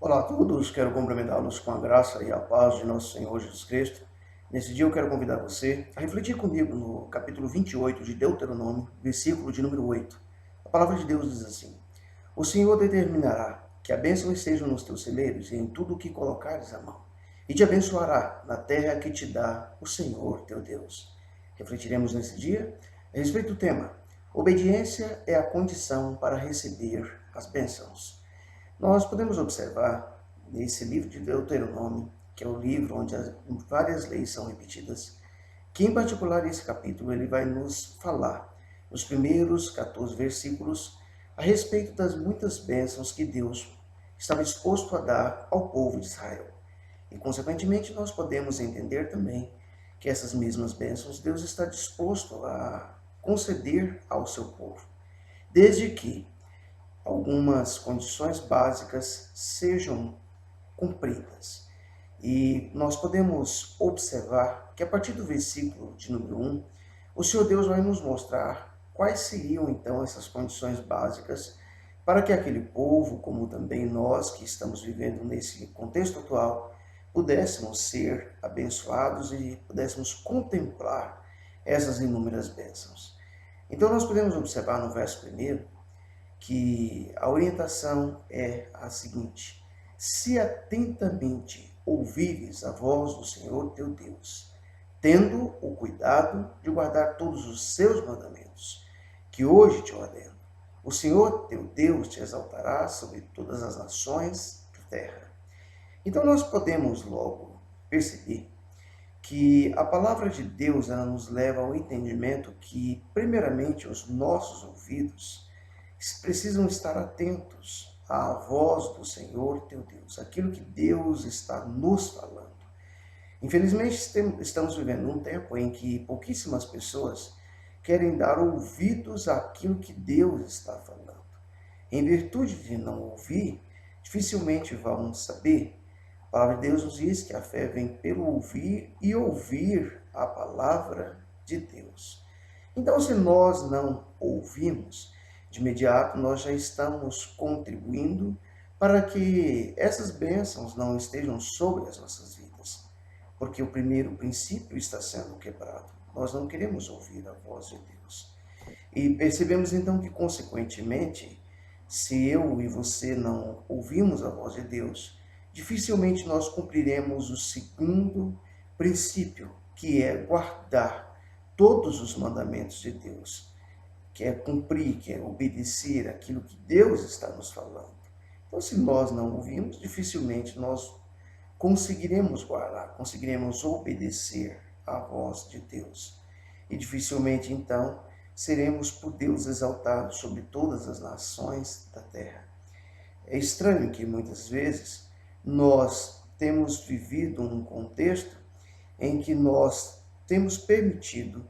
Olá a todos, quero cumprimentá-los com a graça e a paz de nosso Senhor Jesus Cristo. Nesse dia eu quero convidar você a refletir comigo no capítulo 28 de Deuteronômio, versículo de número 8. A palavra de Deus diz assim: O Senhor determinará que a bênção esteja nos teus celeiros e em tudo o que colocares a mão, e te abençoará na terra que te dá o Senhor teu Deus. Refletiremos nesse dia a respeito do tema: obediência é a condição para receber as bênçãos. Nós podemos observar nesse livro de Deuteronômio, que é o livro onde várias leis são repetidas, que em particular esse capítulo ele vai nos falar, nos primeiros 14 versículos, a respeito das muitas bênçãos que Deus estava disposto a dar ao povo de Israel. E, consequentemente, nós podemos entender também que essas mesmas bênçãos Deus está disposto a conceder ao seu povo, desde que algumas condições básicas sejam cumpridas. E nós podemos observar que a partir do versículo de número 1, o Senhor Deus vai nos mostrar quais seriam então essas condições básicas para que aquele povo, como também nós que estamos vivendo nesse contexto atual, pudéssemos ser abençoados e pudéssemos contemplar essas inúmeras bênçãos. Então nós podemos observar no verso 1 que a orientação é a seguinte: se atentamente ouvires a voz do Senhor teu Deus, tendo o cuidado de guardar todos os seus mandamentos, que hoje te ordeno, o Senhor teu Deus te exaltará sobre todas as nações da terra. Então nós podemos logo perceber que a palavra de Deus ela nos leva ao entendimento que, primeiramente, os nossos ouvidos precisam estar atentos à voz do Senhor teu Deus, aquilo que Deus está nos falando. Infelizmente, estamos vivendo um tempo em que pouquíssimas pessoas querem dar ouvidos àquilo que Deus está falando. Em virtude de não ouvir, dificilmente vão saber. A palavra de Deus nos diz que a fé vem pelo ouvir e ouvir a palavra de Deus. Então, se nós não ouvimos, de imediato nós já estamos contribuindo para que essas bênçãos não estejam sobre as nossas vidas, porque o primeiro princípio está sendo quebrado. Nós não queremos ouvir a voz de Deus. E percebemos então que, consequentemente, se eu e você não ouvimos a voz de Deus, dificilmente nós cumpriremos o segundo princípio, que é guardar todos os mandamentos de Deus, que é cumprir, que é obedecer aquilo que Deus está nos falando. Então, se nós não ouvimos, dificilmente nós conseguiremos guardar, conseguiremos obedecer à voz de Deus. E dificilmente, então, seremos por Deus exaltados sobre todas as nações da terra. É estranho que muitas vezes nós temos vivido um contexto em que nós temos permitido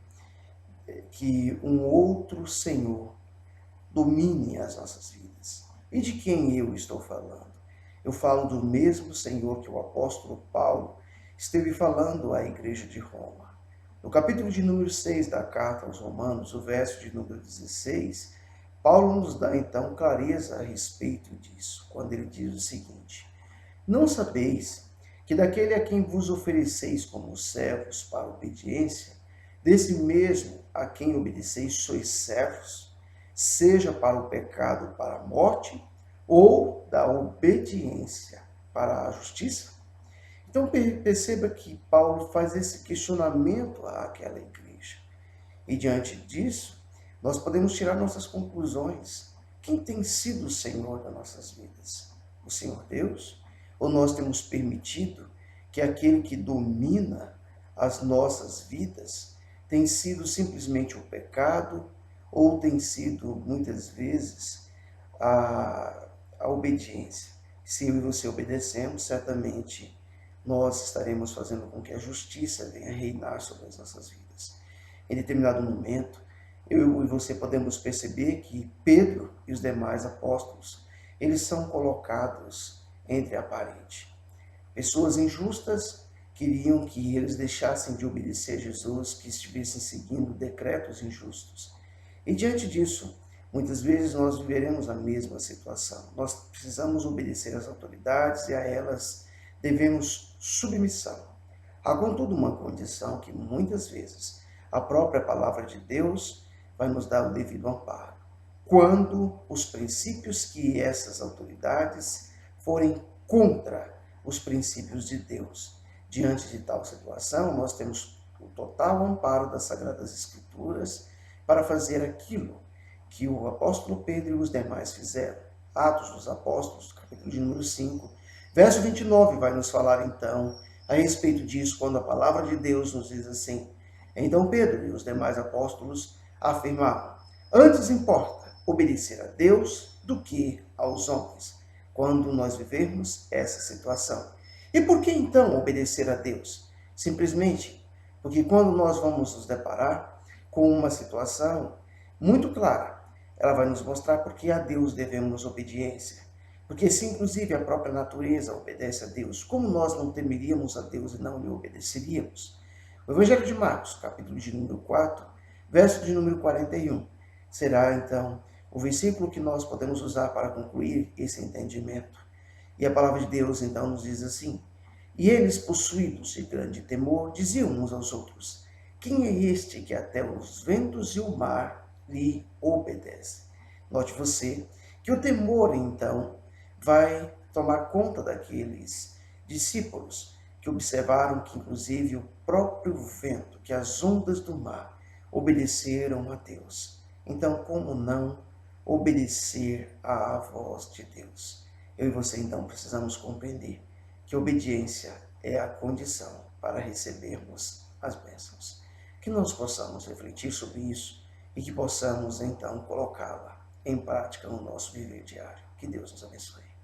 que um outro Senhor domine as nossas vidas. E de quem eu estou falando? Eu falo do mesmo Senhor que o apóstolo Paulo esteve falando à igreja de Roma. No capítulo de número 6 da carta aos Romanos, o verso de número 16, Paulo nos dá então clareza a respeito disso, quando ele diz o seguinte: não sabeis que daquele a quem vos ofereceis como servos para obediência, desse mesmo a quem obedeceis sois servos, seja para o pecado para a morte, ou da obediência para a justiça? Então perceba que Paulo faz esse questionamento àquela igreja. E diante disso, nós podemos tirar nossas conclusões. Quem tem sido o Senhor das nossas vidas? O Senhor Deus? Ou nós temos permitido que aquele que domina as nossas vidas tem sido simplesmente o pecado, ou tem sido, muitas vezes, a obediência? Se eu e você obedecemos, certamente nós estaremos fazendo com que a justiça venha reinar sobre as nossas vidas. Em determinado momento, eu e você podemos perceber que Pedro e os demais apóstolos, eles são colocados entre a parede. Pessoas injustas queriam que eles deixassem de obedecer a Jesus, que estivessem seguindo decretos injustos. E diante disso, Muitas vezes nós viveremos a mesma situação. Nós precisamos obedecer às autoridades e a elas devemos submissão. Há, contudo, uma condição que muitas vezes a própria palavra de Deus vai nos dar o devido amparo. Quando os princípios que essas autoridades forem contra os princípios de Deus. Diante de tal situação, nós temos o total amparo das Sagradas Escrituras para fazer aquilo que o apóstolo Pedro e os demais fizeram. Atos dos Apóstolos, capítulo de número 5, verso 29, vai nos falar então a respeito disso, quando a palavra de Deus nos diz assim: então Pedro e os demais apóstolos afirmavam: antes importa obedecer a Deus do que aos homens, quando nós vivermos essa situação. E por que então obedecer a Deus? Simplesmente porque quando nós vamos nos deparar com uma situação muito clara, ela vai nos mostrar por que a Deus devemos obediência. Porque se inclusive a própria natureza obedece a Deus, como nós não temeríamos a Deus e não lhe obedeceríamos? O Evangelho de Marcos, capítulo de número 4, verso de número 41, será então o versículo que nós podemos usar para concluir esse entendimento. E a palavra de Deus então nos diz assim: e eles, possuídos de grande temor, diziam uns aos outros: quem é este que até os ventos e o mar lhe obedecem? Note você que o temor então vai tomar conta daqueles discípulos que observaram que inclusive o próprio vento, que as ondas do mar obedeceram a Deus. Então, como não obedecer à voz de Deus? Eu e você então precisamos compreender que obediência é a condição para recebermos as bênçãos. Que nós possamos refletir sobre isso e que possamos então colocá-la em prática no nosso viver diário. Que Deus nos abençoe.